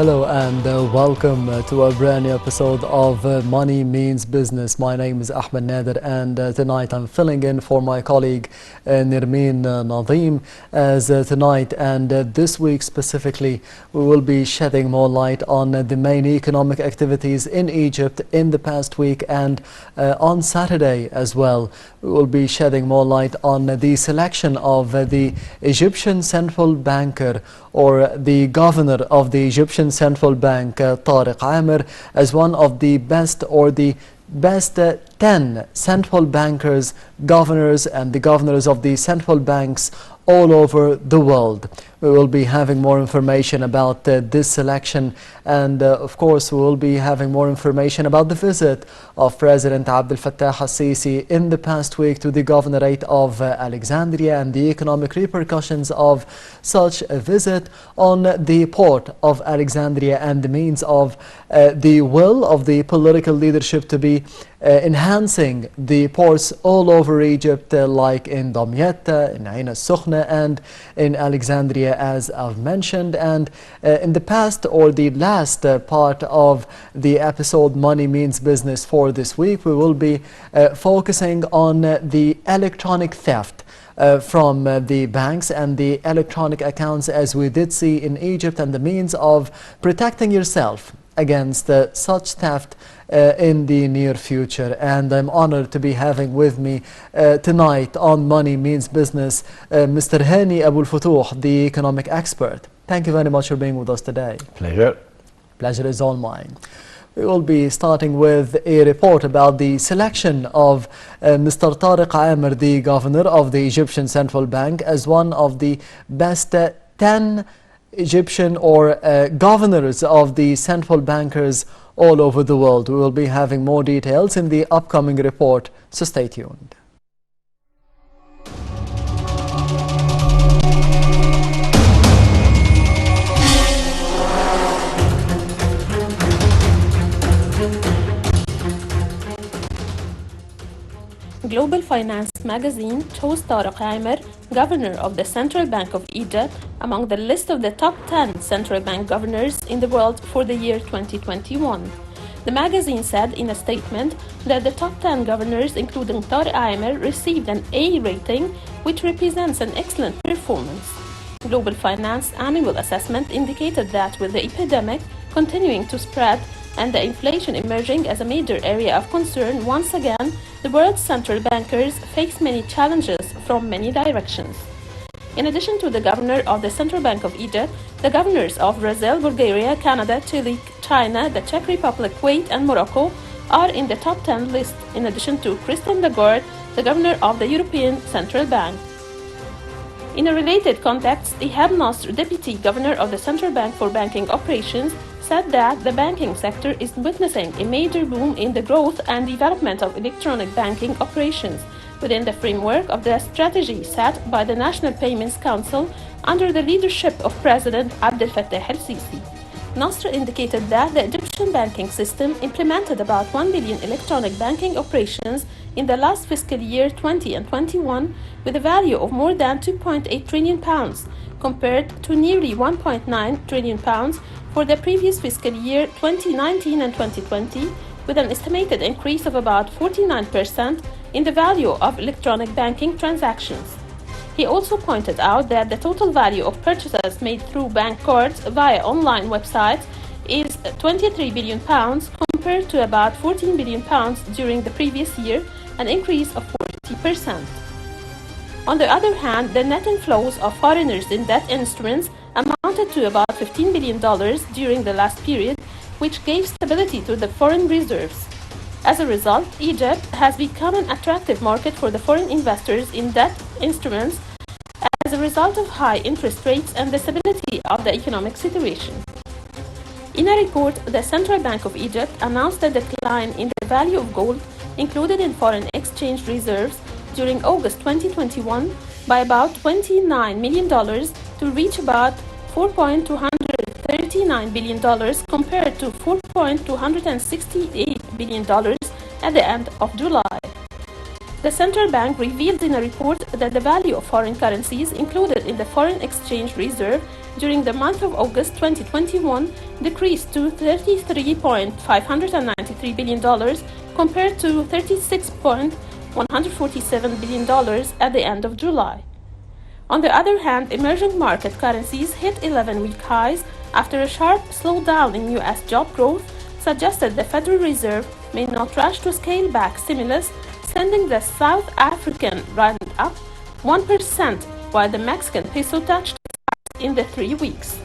Hello and welcome to a brand new episode of Money Means Business. My name is Ahmed Nader, and tonight I'm filling in for my colleague Nirmeen Nadeem as tonight and this week specifically we will be shedding more light on the main economic activities in Egypt in the past week, and on Saturday as well we will be shedding more light on the selection of the Egyptian central banker, or the governor of the Egyptian Central Bank, Tariq Amir, as one of the best, or the best 10 central bankers, governors, and the governors of the central banks all over the world. We will be having more information about this selection, and of course we will be having more information about the visit of President Abdel Fattah al-Sisi in the past week to the governorate of Alexandria, and the economic repercussions of such a visit on the port of Alexandria, and the means of the will of the political leadership to be enhancing the ports all over Egypt, like in Damietta, in Ain al-Sukhna, and in Alexandria, as I've mentioned. And in the past, or the last part of the episode Money Means Business for this week, we will be focusing on the electronic theft from the banks and the electronic accounts, as we did see in Egypt, and the means of protecting yourself against such theft in the near future. And I'm honored to be having with me tonight on Money Means Business Mr. Hany Fotouh, the economic expert. Thank you very much for being with us today. Pleasure. Pleasure is all mine. We will be starting with a report about the selection of Mr. Tariq Amir, the governor of the Egyptian Central Bank, as one of the best 10 Egyptian or governors of the central bankers all over the world. We will be having more details in the upcoming report, so stay tuned. Global Finance magazine chose Tariq Amir, governor of the Central Bank of Egypt, among the list of the top 10 central bank governors in the world for the year 2021. The magazine said in a statement that the top 10 governors, including Tariq Amir, received an A rating, which represents an excellent performance. Global Finance annual assessment indicated that with the epidemic continuing to spread and the inflation emerging as a major area of concern, once again, the world's central bankers face many challenges from many directions. In addition to the governor of the Central Bank of Egypt, the governors of Brazil, Bulgaria, Canada, Chile, China, the Czech Republic, Kuwait, and Morocco are in the top 10 list, in addition to Christine Lagarde, the governor of the European Central Bank. In a related context, Ihab Nasr, deputy governor of the Central Bank for Banking Operations, said that the banking sector is witnessing a major boom in the growth and development of electronic banking operations within the framework of the strategy set by the National Payments Council under the leadership of President Abdel Fattah al-Sisi. Nasr indicated that the Egyptian banking system implemented about 1 billion electronic banking operations in the last fiscal year 20 and 21, with a value of more than 2.8 trillion pounds, compared to nearly 1.9 trillion pounds for the previous fiscal year 2019 and 2020, with an estimated increase of about 49% in the value of electronic banking transactions. He also pointed out that the total value of purchases made through bank cards via online websites is 23 billion pounds, compared to about 14 billion pounds during the previous year, an increase of 40%. On the other hand, the net inflows of foreigners in debt instruments amounted to about $15 billion during the last period, which gave stability to the foreign reserves. As a result, Egypt has become an attractive market for the foreign investors in debt instruments as a result of high interest rates and the stability of the economic situation. In a report, the Central Bank of Egypt announced a decline in the value of gold included in foreign exchange reserves during August 2021 by about $29 million to reach about $4.239 billion, compared to $4.268 billion at the end of July. The central bank revealed in a report that the value of foreign currencies included in the foreign exchange reserve during the month of August 2021 decreased to $33.593 billion compared to $36.147 billion at the end of July. On the other hand, emerging market currencies hit 11-week highs after a sharp slowdown in U.S. job growth suggested the Federal Reserve may not rush to scale back stimulus, sending the South African rand up 1%, while the Mexican peso touched in the 3 weeks.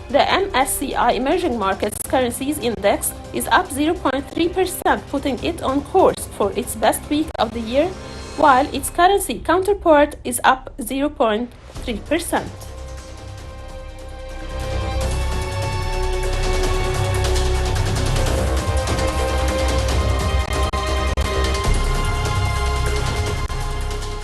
The MSCI Emerging Markets Currencies Index is up 0.3%, putting it on course for its best week of the year, while its currency counterpart is up 0.3%.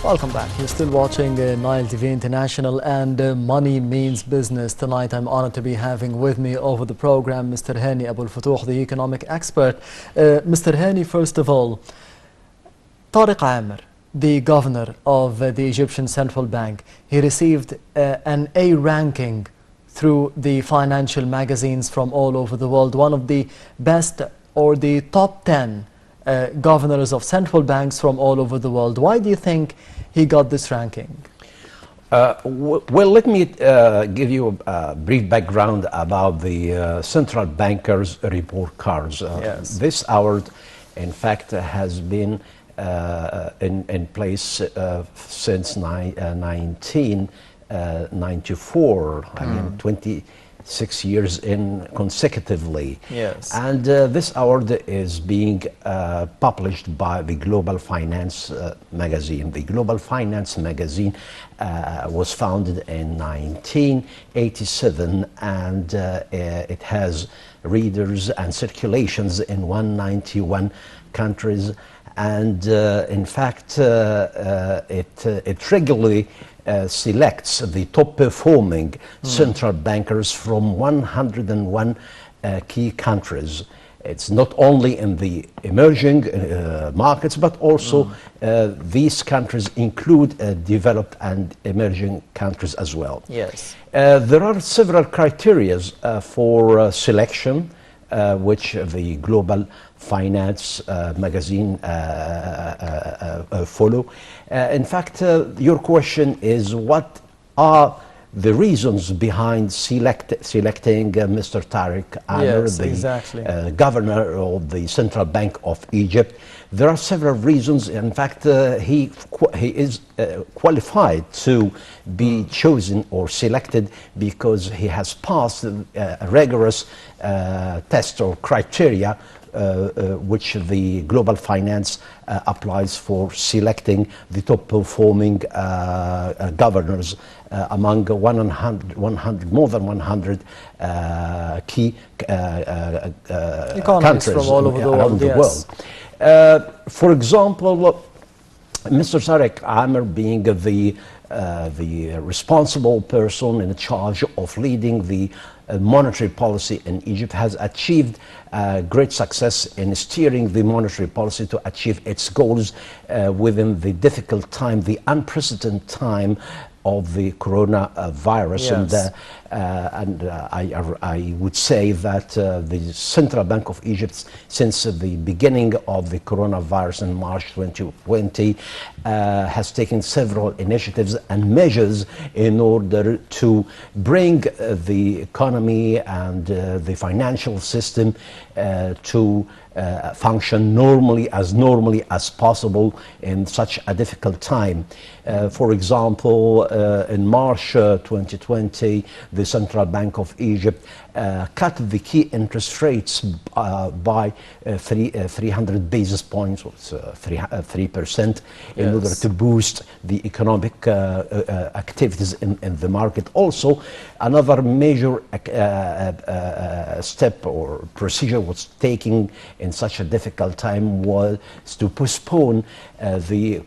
Welcome back. You're still watching Nile TV International and Money Means Business. Tonight I'm honored to be having with me over the program Mr. Hany Aboul, the economic expert. Mr. Hany, first of all, Tariq Amir, the governor of the Egyptian Central Bank, he received an A ranking through the financial magazines from all over the world, one of the best or the top 10 governors of central banks from all over the world. Why do you think he got this ranking? Well, let me give you a brief background about the central bankers report cards. Yes. This award, in fact, has been in place since 1994. I mean, 26 years in consecutively. Yes. And this award is being published by the Global Finance magazine. The Global Finance magazine was founded in 1987, and it has readers and circulations in 191 countries. And in fact, it regularly selects the top performing central bankers from 101 key countries. It's not only in the emerging markets, but also these countries include developed and emerging countries as well. Yes. There are several criteria for selection, which the Global Finance magazine follow. In fact, your question is, what are the reasons behind selecting Mr. Tariq Amir, Yes, the exactly. governor of the Central Bank of Egypt? There are several reasons. In fact, he is qualified to be chosen or selected because he has passed a rigorous test or criteria which the Global Finance applies for selecting the top performing governors among more than 100 key countries from all over the around world. the Yes. world. For example, Mr. Tariq Amir, being the responsible person in charge of leading the monetary policy in Egypt, has achieved great success in steering the monetary policy to achieve its goals within the difficult time, the unprecedented time of the coronavirus. Yes. And I would say that the Central Bank of Egypt, since the beginning of the coronavirus in March 2020, has taken several initiatives and measures in order to bring the economy and the financial system to function normally as possible in such a difficult time. For example, in March 2020, the Central Bank of Egypt cut the key interest rates by 300 basis points, 3%, in order to boost the economic activities in the market. Also, another major step or procedure was taken in such a difficult time was to postpone the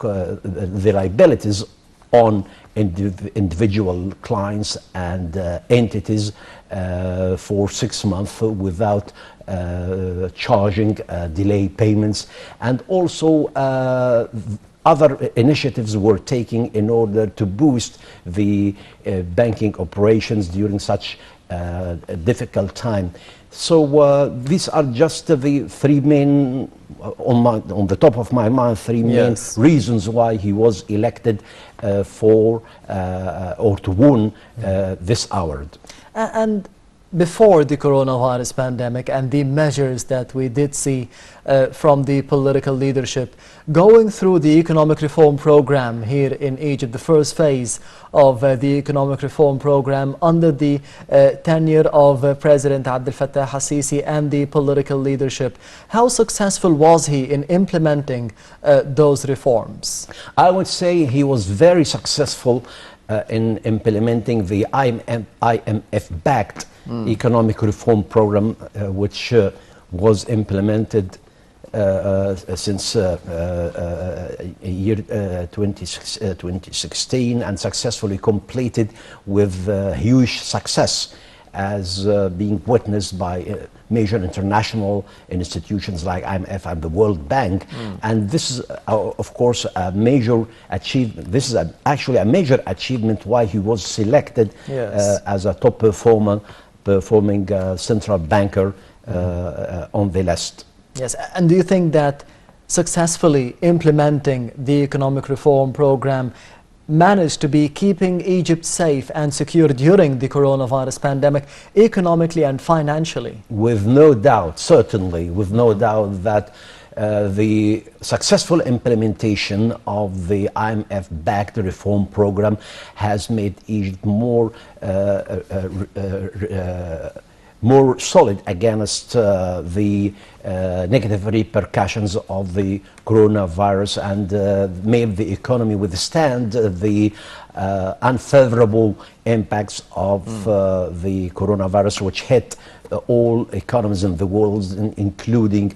liabilities on individual clients and entities for 6 months without charging delay payments. And also other initiatives were taken in order to boost the banking operations during such a difficult time. So these are just the three main, on the top of my mind, three main Yes. reasons why he was elected or to win this award. And before the coronavirus pandemic and the measures that we did see from the political leadership, going through the economic reform program here in Egypt, the first phase of the economic reform program under the tenure of President Abdel Fattah al-Sisi and the political leadership, how successful was he in implementing those reforms? I would say he was very successful in implementing the IMF-backed economic reform program, which was implemented since year 2016 and successfully completed with huge success, as being witnessed by major international institutions like IMF and the World Bank. And this is, of course, a major achievement. This is actually a major achievement why he was selected as a top performing central banker on the list. Yes, and do you think that successfully implementing the economic reform program managed to be keeping Egypt safe and secure during the coronavirus pandemic, economically and financially? With no doubt, certainly, with no doubt that the successful implementation of the IMF-backed reform program has made Egypt more solid against the negative repercussions of the coronavirus, and made the economy withstand the unfavorable impacts of the coronavirus, which hit all economies in the world, including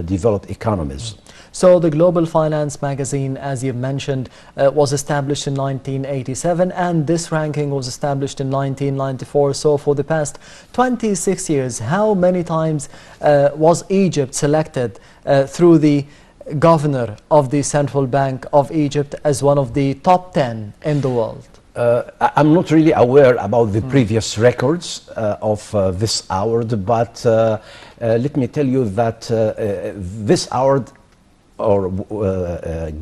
developed economies. So the Global Finance magazine, as you've mentioned, was established in 1987, and this ranking was established in 1994. So for the past 26 years, how many times was Egypt selected through the governor of the Central Bank of Egypt as one of the top 10 in the world? I'm not really aware about the previous records of this award, but let me tell you that this award, or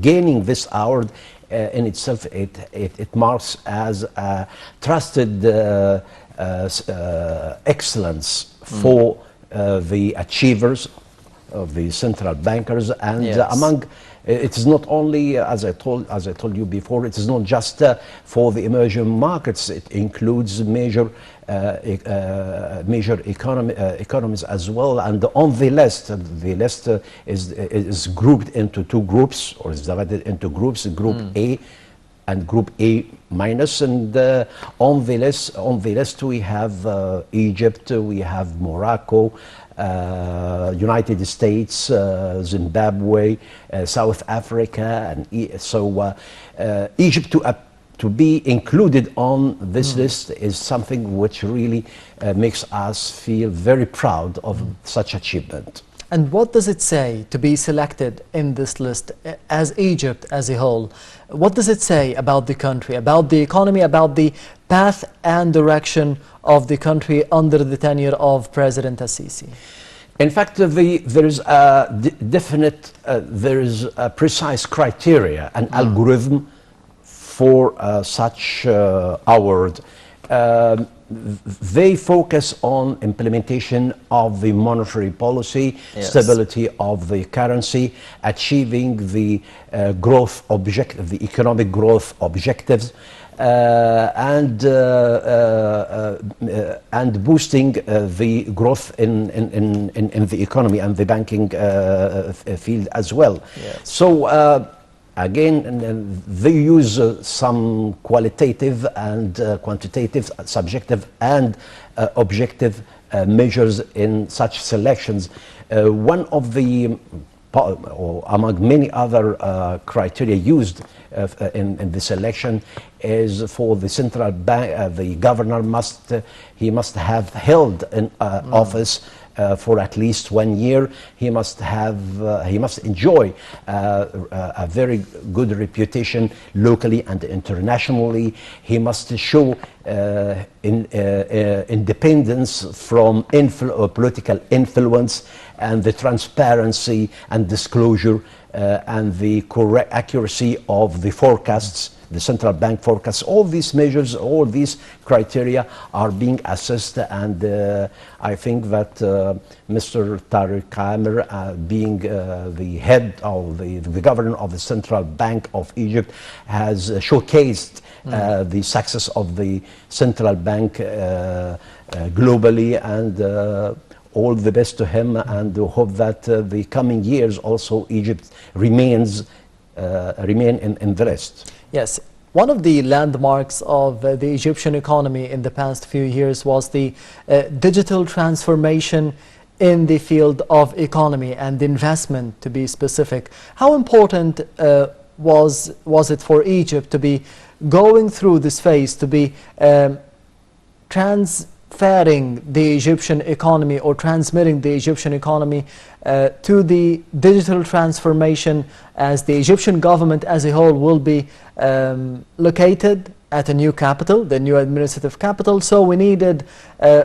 gaining this award in itself, it marks as a trusted excellence for the achievers of the central bankers, and among it is not only, as I told you before, it is not just for the emerging markets. It includes major economies as well. And on the list is grouped into two groups, or is divided into groups: Group A and Group A minus. And on the list we have Egypt, we have Morocco, United States, Zimbabwe, South Africa, and so Egypt to be included on this list is something which really makes us feel very proud of such achievement. And what does it say to be selected in this list as Egypt as a whole? What does it say about the country, about the economy, about the path and direction of the country under the tenure of President al-Sisi? In fact, there is a there is a precise criteria, an algorithm for such award. They focus on implementation of the monetary policy, stability of the currency, achieving the growth objective, the economic growth objectives, and boosting the growth in the economy and the banking field as well. So again, they use some qualitative and quantitative, subjective and objective measures in such selections. One of the, or among many other criteria used in the selection, is for the central bank. The governor must have held an office for at least 1 year. He must enjoy a very good reputation locally and internationally. He must show independence from political influence, and the transparency and disclosure and the correct accuracy of the forecasts, the central bank forecasts. All these measures, all these criteria are being assessed, and I think that Mr. Tariq Amer, being the head of the governor of the Central Bank of Egypt, has showcased the success of the central bank globally, and all the best to him, and hope that the coming years also Egypt remain in the list. Yes. One of the landmarks of the Egyptian economy in the past few years was the digital transformation in the field of economy and investment, to be specific. How important was it for Egypt to be going through this phase, to be transferring the Egyptian economy or transmitting the Egyptian economy to the digital transformation, as the Egyptian government as a whole will be located at a new capital, the new administrative capital? So we needed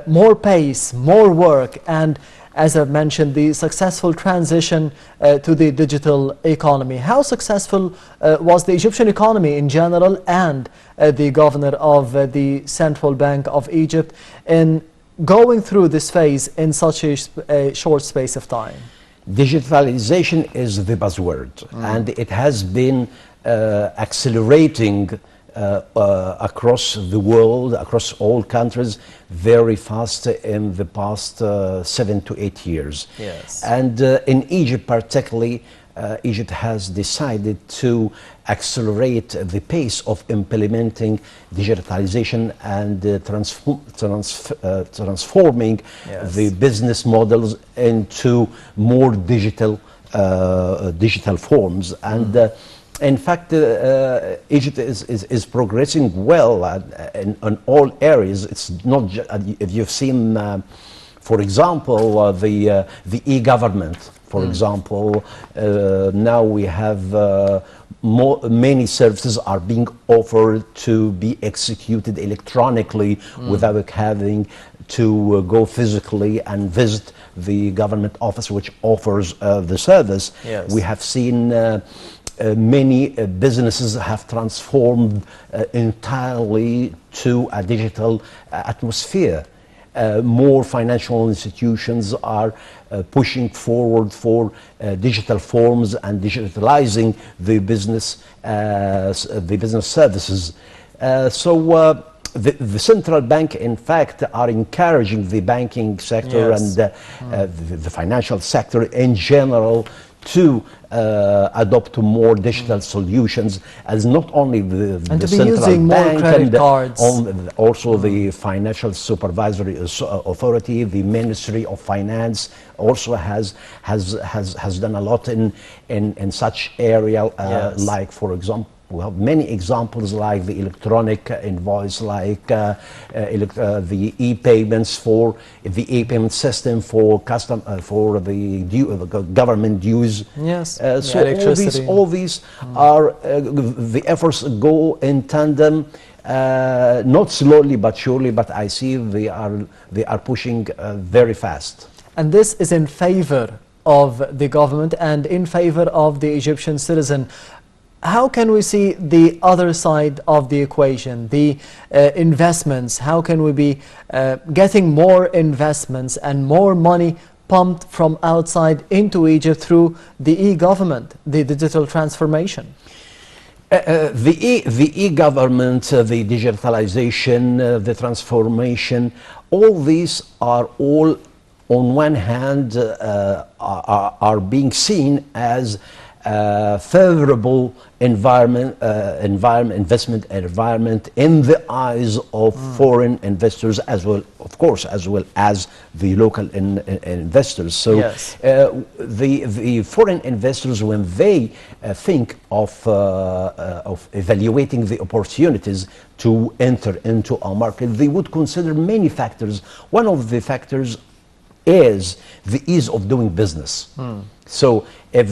more pace, more work, and as I've mentioned, the successful transition to the digital economy. How successful was the Egyptian economy in general, and the governor of the Central Bank of Egypt in going through this phase in such a short space of time? Digitalization is the buzzword, and it has been accelerating across the world, across all countries, very fast in the past 7 to 8 years. Yes. And in Egypt particularly, Egypt has decided to accelerate the pace of implementing digitalization and transforming Yes. the business models into more digital forms. And in fact, Egypt is progressing well in all areas. It's not just, if you've seen, for example, the e-government. For example, now we have many services are being offered to be executed electronically without having to go physically and visit the government office which offers the service. Yes. We have seen many businesses have transformed entirely to a digital atmosphere. More financial institutions are pushing forward for digital forms and digitalizing the business services. The central bank, in fact, are encouraging the banking sector Yes. and the financial sector in general to adopt more digital solutions, as not only the to be central using more bank credit and cards. also the Financial Supervisory Authority, the Ministry of Finance also has done a lot in such area, Yes. like, for example, we have many examples like the electronic invoice, like the e-payments, for the e-payment system for the government dues. Yes. So Electricity. all these are the efforts go in tandem, not slowly but surely. But I see they are pushing very fast. And this is in favor of the government and in favor of the Egyptian citizen. How can we see the other side of the equation, the investments? How can we be getting more investments and more money pumped from outside into Egypt through the e-government, the digital transformation? The e-government, the digitalization, the transformation, all these are all, on one hand, are being seen as favorable investment environment in the eyes of foreign investors, as well, of course, as well as the local investors. So Yes. the foreign investors, when they think of evaluating the opportunities to enter into our market, they would consider many factors. One of the factors is the ease of doing business. So if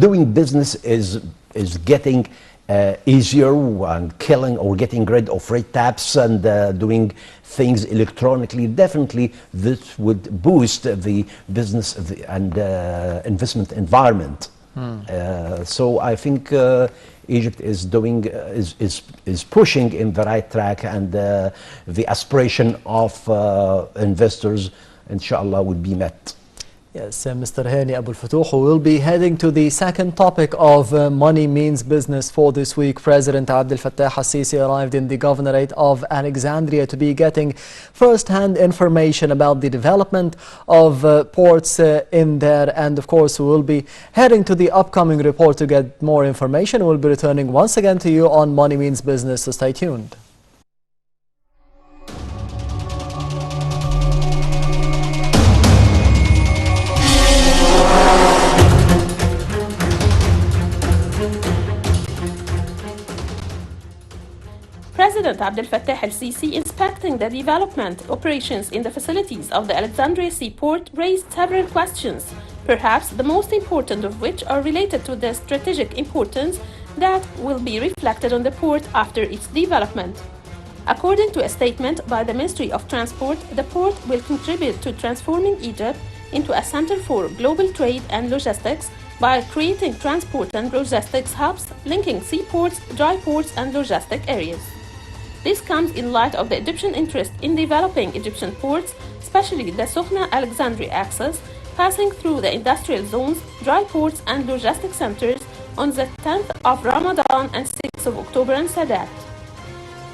doing business is getting easier and killing or getting rid of red taps and doing things electronically, definitely this would boost the business and investment environment. So I think Egypt is doing is pushing in the right track, and the aspiration of investors, inshallah, will be met. Yes, Mr. Hany Aboul Fotouh, we will be heading to the second topic of Money Means Business for this week. President Abdel Fattah al-Sisi arrived in the governorate of Alexandria to be getting first-hand information about the development of ports in there. And of course, we will be heading to the upcoming report to get more information. We'll be returning once again to you on Money Means Business, so stay tuned. President Abdel Fattah al-Sisi inspecting the development operations in the facilities of the Alexandria seaport raised several questions, perhaps the most important of which are related to the strategic importance that will be reflected on the port after its development. According to a statement by the Ministry of Transport, the port will contribute to transforming Egypt into a center for global trade and logistics by creating transport and logistics hubs linking seaports, dry ports, and logistic areas. This comes in light of the Egyptian interest in developing Egyptian ports, especially the Sokhna-Alexandria axis, passing through the industrial zones, dry ports, and logistic centers on the 10th of Ramadan and 6th of October in Sadat.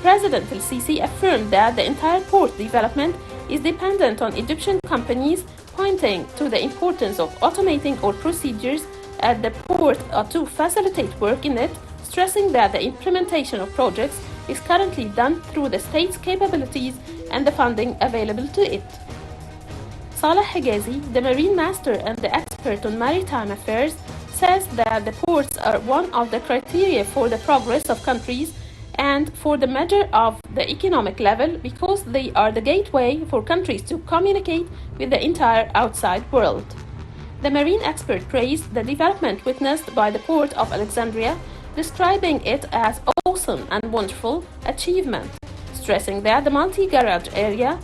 President al-Sisi affirmed that the entire port development is dependent on Egyptian companies, pointing to the importance of automating all procedures at the port to facilitate work in it, stressing that the implementation of projects is currently done through the state's capabilities and the funding available to it. Saleh Higazi, the marine master and the expert on maritime affairs, says that the ports are one of the criteria for the progress of countries and for the measure of the economic level, because they are the gateway for countries to communicate with the entire outside world. The marine expert praised the development witnessed by the port of Alexandria, describing it as awesome and wonderful achievement, stressing that the multi-garage area,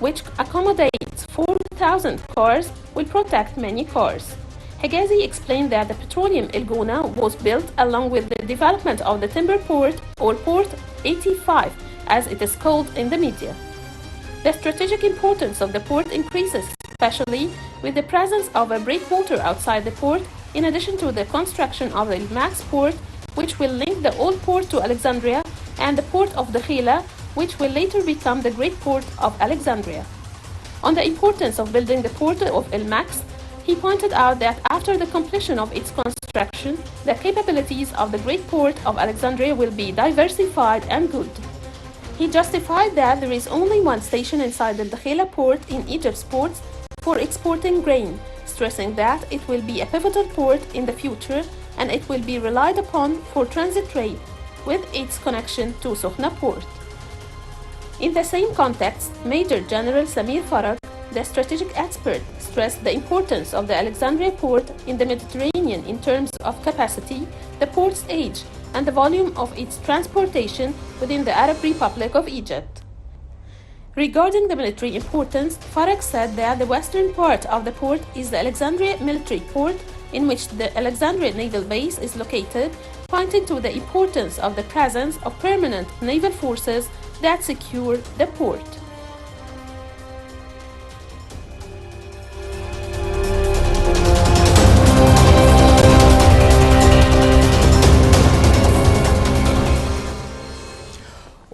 which accommodates 4,000 cars, will protect many cars. Higazi explained that the petroleum Elgona was built along with the development of the timber port, or Port 85, as it is called in the media. The strategic importance of the port increases, especially with the presence of a breakwater outside the port, in addition to the construction of the Max port, which will link the old port to Alexandria, and the port of Dakhila, which will later become the Great Port of Alexandria. On the importance of building the port of El Max, he pointed out that after the completion of its construction, the capabilities of the Great Port of Alexandria will be diversified and good. He justified that there is only one station inside the Dakhila port in Egypt's ports for exporting grain, stressing that it will be a pivotal port in the future and it will be relied upon for transit trade, with its connection to Sokhna port. In the same context, Major General Samir Farag, the strategic expert, stressed the importance of the Alexandria port in the Mediterranean in terms of capacity, the port's age, and the volume of its transportation within the Arab Republic of Egypt. Regarding the military importance, Farag said that the western part of the port is the Alexandria military port, in which the Alexandria Naval Base is located, pointing to the importance of the presence of permanent naval forces that secure the port.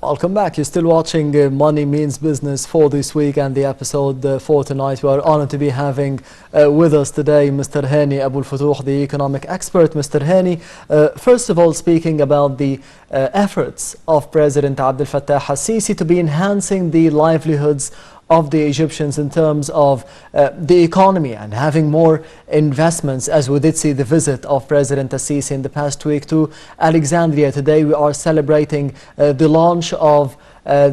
Welcome back. You're still watching Money Means Business for this week and the episode for tonight. We are honored to be having with us today Mr. Hany Aboul Fotouh, the economic expert. Mr. Hany, first of all, speaking about the efforts of President Abdel Fattah al-Sisi to be enhancing the livelihoods of the Egyptians in terms of the economy and having more investments, as we did see the visit of President al-Sisi in the past week to Alexandria. Today we are celebrating the launch of a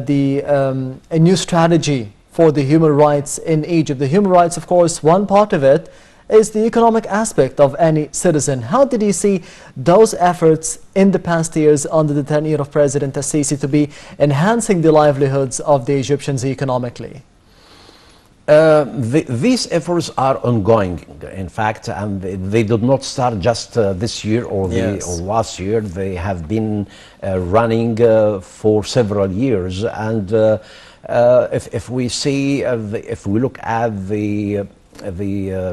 new strategy for the human rights in Egypt. The human rights, of course, one part of it is the economic aspect of any citizen. How did you see those efforts in the past years under the tenure of President Al-Sisi to be enhancing the livelihoods of the Egyptians economically? These efforts are ongoing, in fact, and they did not start just this year or last year. They have been running for several years. And if we see, if we look at the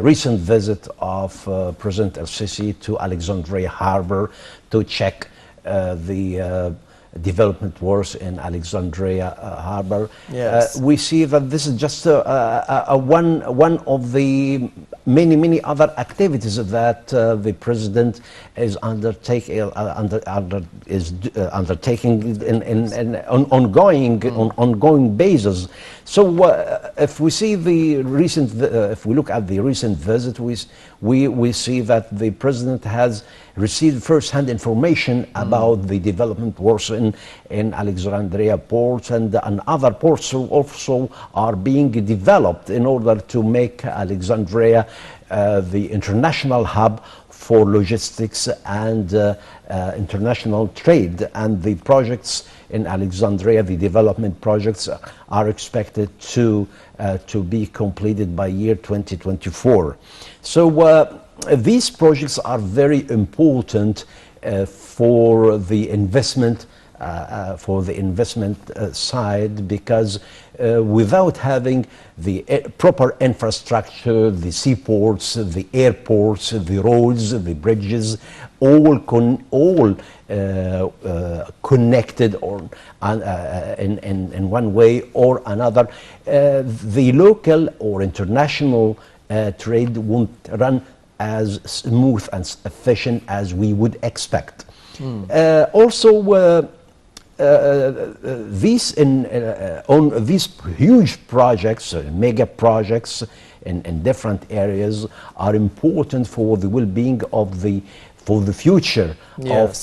recent visit of President Al-Sisi to Alexandria Harbor to check the development works in Alexandria Harbor. Yes. We see that this is just one of the many other activities that the president is undertaking in ongoing basis. So if we see the recent, if we look at the recent visit, we see that the president has received first-hand information about the development works in Alexandria port, and other ports also are being developed in order to make Alexandria the international hub for logistics and international trade. And the projects in Alexandria, the development projects, are expected to be completed by year 2024. So these projects are very important for the investment side, because without having the proper infrastructure, the seaports, the airports, the roads, the bridges, all connected or in one way or another, the local or international trade won't run as smooth and efficient as we would expect. Also, these huge projects, mega projects in different areas, are important for the well-being of the future of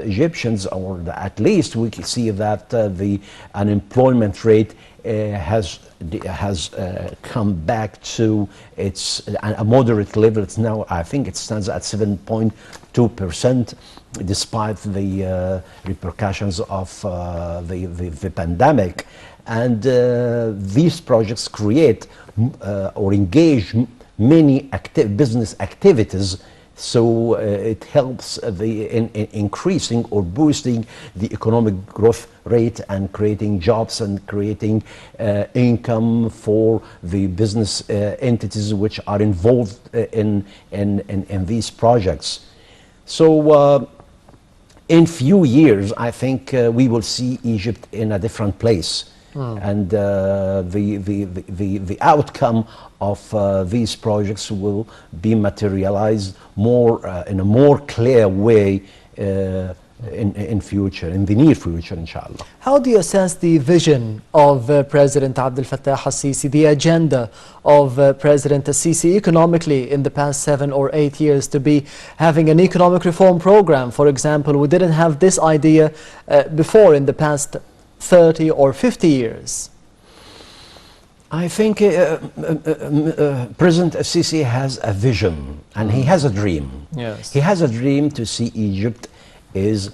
Egyptians, or at least we can see that the unemployment rate has come back to a moderate level. It's now, I think it stands at 7.2%, despite the repercussions of the pandemic. And these projects create or engage many business activities. So it helps in increasing or boosting the economic growth rate and creating jobs and creating income for the business entities which are involved in these projects. So in few years, I think we will see Egypt in a different place. And the outcome of these projects will be materialized more in a more clear way in the near future, inshallah. How do you assess the vision of President Abdel Fattah al-Sisi, the agenda of President al-Sisi economically in the past 7 or 8 years, to be having an economic reform program? For example, we didn't have this idea before in the past 30 or 50 years. I think President Al-Sisi has a vision and he has a dream. Yes. He has a dream to see Egypt is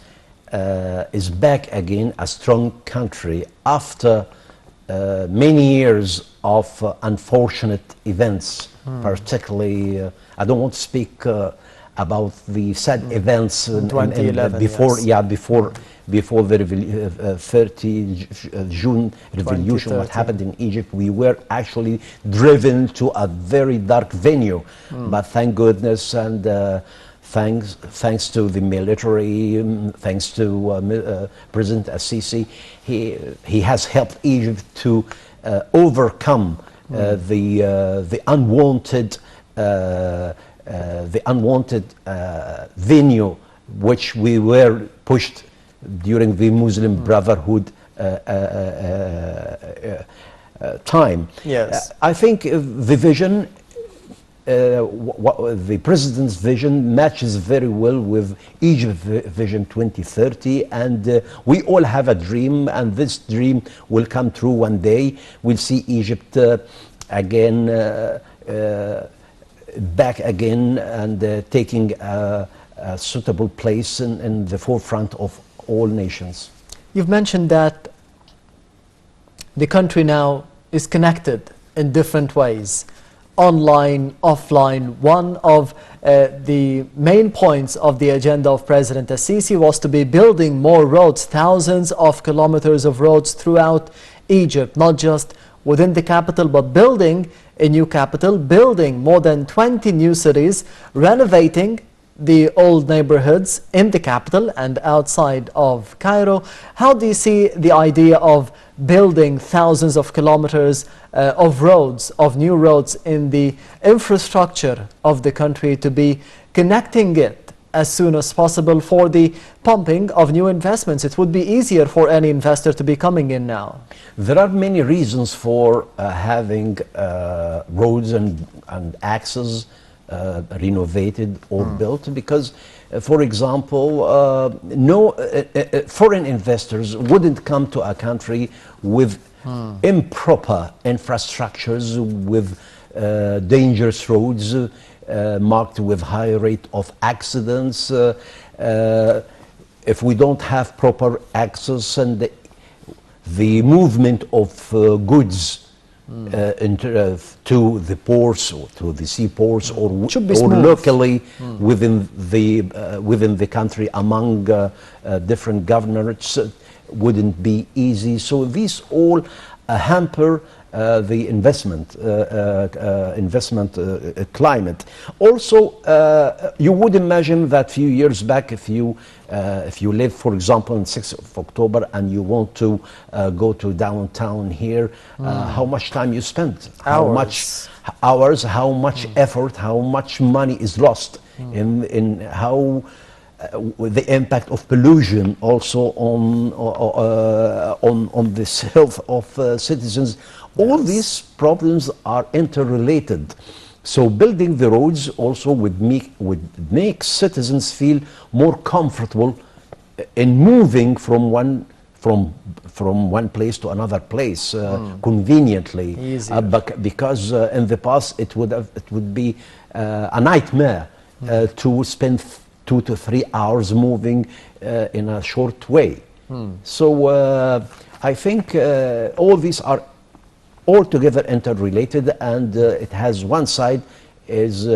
back again a strong country after many years of unfortunate events, particularly, I don't want to speak about the sad events in 2011, before the 30 June revolution, what happened in Egypt. We were actually driven to a very dark venue, but thank goodness and thanks to the military, thanks to President Al-Sisi, he has helped Egypt to overcome the unwanted venue which we were pushed during the Muslim Brotherhood time. Yes. I think the vision the president's vision matches very well with Egypt Vision 2030, and we all have a dream, and this dream will come true one day. We'll see Egypt again, back again, and taking a suitable place in the forefront of all nations. You've mentioned that the country now is connected in different ways, online, offline. One of the main points of the agenda of President Al-Sisi was to be building more roads, thousands of kilometers of roads throughout Egypt, not just within the capital, but building a new capital, building more than 20 new cities, renovating the old neighborhoods in the capital and outside of Cairo. How do you see the idea of building thousands of kilometers of roads, of new roads in the infrastructure of the country, to be connecting it as soon as possible for the pumping of new investments? It would be easier for any investor to be coming in now. There are many reasons for having roads and access renovated or built, because for example, no foreign investors wouldn't come to a country with improper infrastructures, with dangerous roads marked with high rate of accidents. If we don't have proper access and the movement of goods to the ports or to the seaports, or locally within the country among different governors, wouldn't be easy. So these all hamper the investment climate. Also, you would imagine that few years back, if you live, for example, on 6th of October and you want to go to downtown here, how much time you spend, how much hours, how much effort, how much money is lost in how the impact of pollution also on the health of citizens. All these problems are interrelated. So building the roads also would make citizens feel more comfortable in moving from one place to another place conveniently, because in the past it would be a nightmare to spend 2 to 3 hours moving in a short way. So I think all these are altogether interrelated, and it has one side is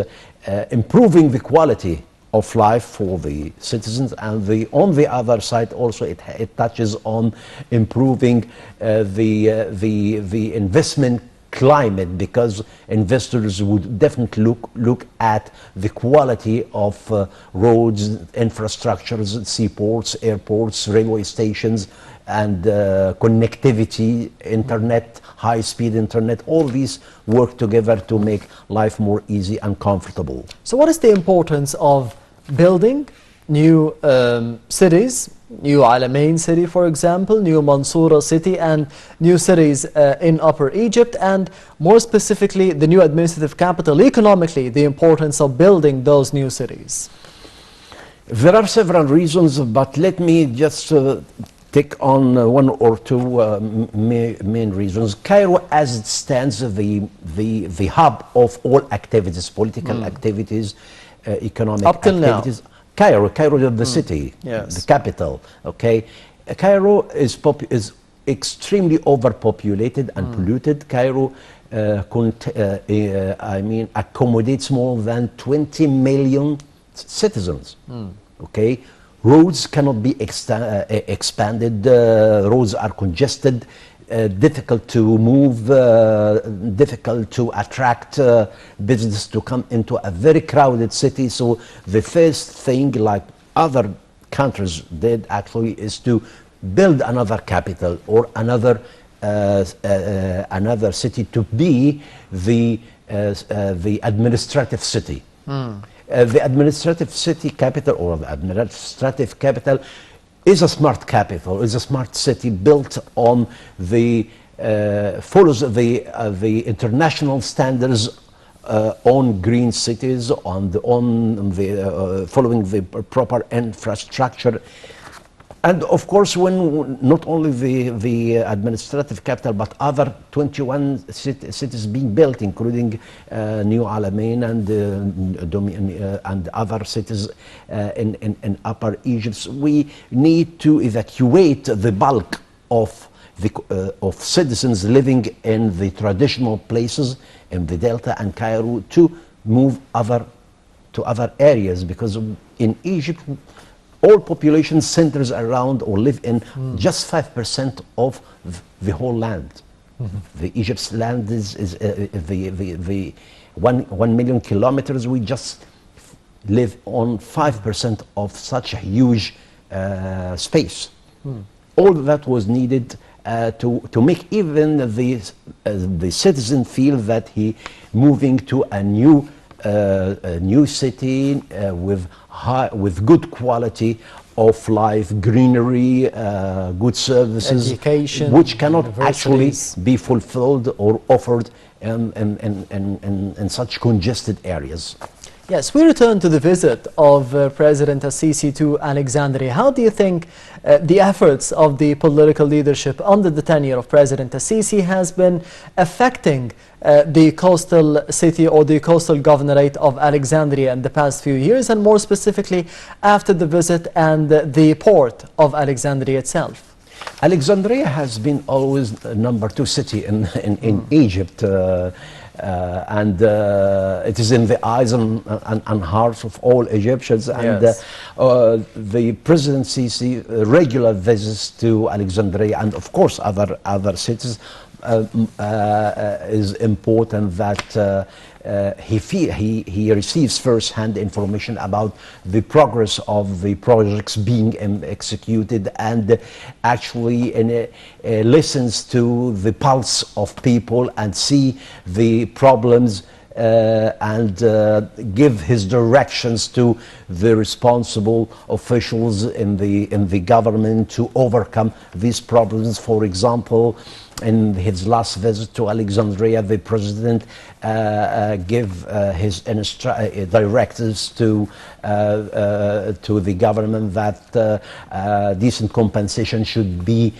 improving the quality of life for the citizens, and on the other side also it touches on improving the investment climate, because investors would definitely look at the quality of roads, infrastructures, seaports, airports, railway stations, and connectivity, internet, high-speed internet. All these work together to make life more easy and comfortable. So what is the importance of building new cities, new Alamein city, for example, new Mansoura city, and new cities in Upper Egypt, and more specifically the new administrative capital, economically, the importance of building those new cities? There are several reasons, but let me just take on one or two main reasons. Cairo, as it stands, the hub of all activities, political activities, economic up till activities. Now. Cairo, the city, the capital. Okay, Cairo is extremely overpopulated and polluted. Cairo, accommodates more than 20 million citizens. Okay, roads cannot be expanded. Roads are congested. Difficult to move, difficult to attract business to come into a very crowded city. So the first thing, like other countries did actually, is to build another capital or another city to be the administrative city. The administrative city capital, or the administrative capital, is a smart capital, is a smart city built on follows the international standards on green cities, following the proper infrastructure. And of course, when not only the administrative capital, but other 21 cities being built, including New Alamein and other cities in Upper Egypt, we need to evacuate the bulk of citizens living in the traditional places in the Delta and Cairo to move to other areas, because in Egypt all population centers around or live in just 5% of the whole land. The Egypt's land is the 1 million kilometers. We just live on 5% of such a huge space. All that was needed to make even the citizen feel that he moving to a new city with good quality of life, greenery, good services, education, which cannot actually universities. be fulfilled or offered in such congested areas. Yes, we return to the visit of President Al-Sisi to Alexandria. How do you think the efforts of the political leadership under the tenure of President Al-Sisi has been affecting the coastal city or the coastal governorate of Alexandria in the past few years, and more specifically after the visit and the port of Alexandria itself? Alexandria has been always the #2 city in Egypt. And it is in the eyes and hearts of all Egyptians. And Yes. The President Sisi regular visits to Alexandria and of course other cities is important, that he receives first-hand information about the progress of the projects being executed, and actually listens to the pulse of people and see the problems and give his directions to the responsible officials in the government to overcome these problems. For example, in his last visit to Alexandria, the president gave his directives to the government that decent compensation should be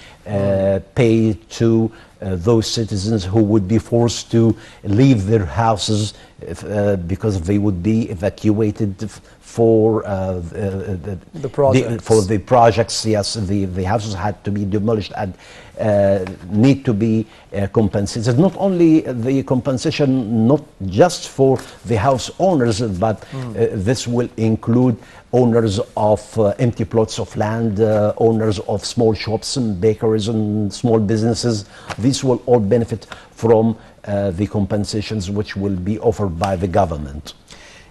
paid to those citizens who would be forced to leave their houses because they would be evacuated for The projects. for the projects. Yes, the houses had to be demolished and need to be compensated. Not only the compensation, not just for the house owners, but this will include owners of empty plots of land, owners of small shops and bakeries and small businesses. These will all benefit from the compensations which will be offered by the government.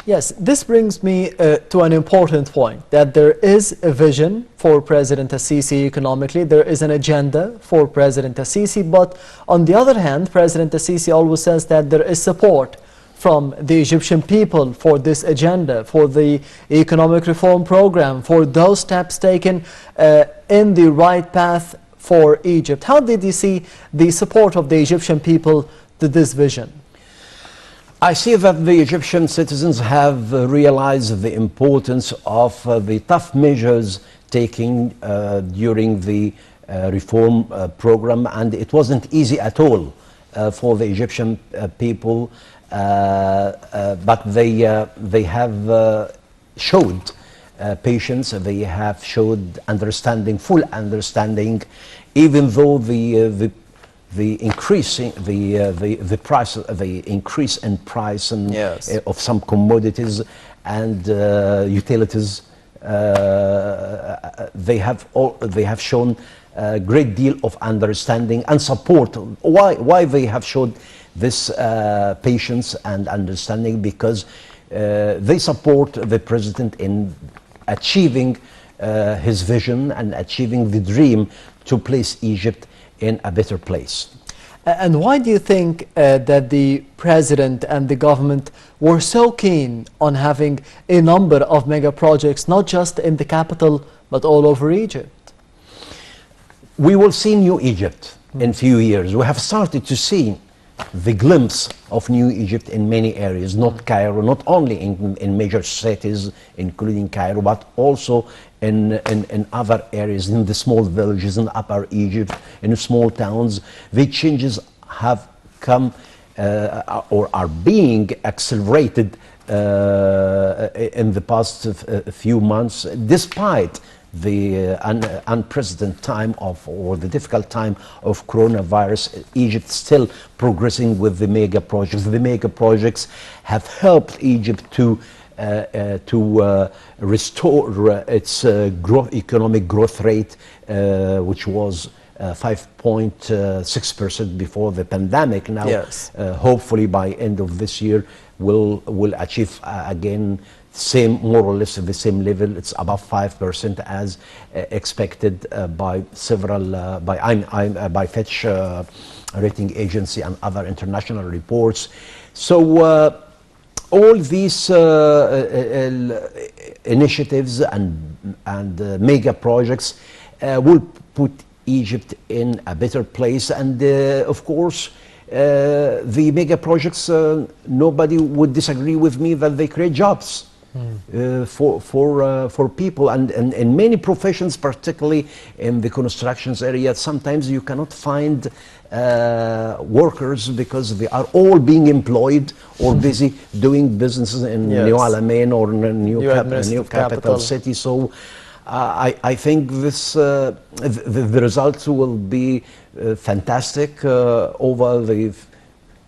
Yes, this brings me to an important point, that there is a vision for President Al-Sisi economically, there is an agenda for President Al-Sisi, but on the other hand, President Al-Sisi always says that there is support from the Egyptian people for this agenda, for the economic reform program, for those steps taken in the right path for Egypt. How did you see the support of the Egyptian people to this vision? I see that the Egyptian citizens have realized the importance of the tough measures taken during the reform program, and it wasn't easy at all for the Egyptian people, but they have showed patience, they have showed understanding, full understanding, even though the increase in price and Yes. of some commodities and utilities, they have shown a great deal of understanding and support. Why they have shown this patience and understanding? Because they support the president in achieving his vision and achieving the dream to place Egypt in a better place. And why do you think that the president and the government were so keen on having a number of mega projects, not just in the capital, but all over Egypt? We will see new Egypt in few years. We have started to see the glimpse of New Egypt in many areas, not Cairo, not only in major cities, including Cairo, but also in other areas, in the small villages in Upper Egypt, in small towns. The changes have come or are being accelerated in the past few months, despite the unprecedented time of, or the difficult time of coronavirus. Egypt still progressing with the mega projects. The mega projects have helped Egypt to restore its economic growth rate, which was 5.6% before the pandemic. Now, Yes. hopefully by end of this year, will achieve again more or less the same level. It's above 5% as expected by several by Fitch rating agency and other international reports. So all these initiatives and mega projects will put Egypt in a better place, and of course the mega projects, nobody would disagree with me that they create jobs for people, and in many professions, particularly in the constructions area. Sometimes you cannot find workers because they are all being employed or busy doing businesses in Yes. New Alamein or in a new administrative capital city. So I think this the results will be fantastic over the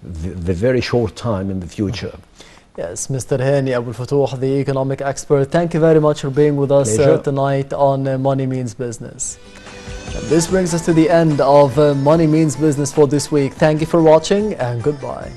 very short time in the future. Yes, Mr. Hany Aboul Fotouh, the economic expert, thank you very much for being with us tonight on Money Means Business. And this brings us to the end of Money Means Business for this week. Thank you for watching, and goodbye.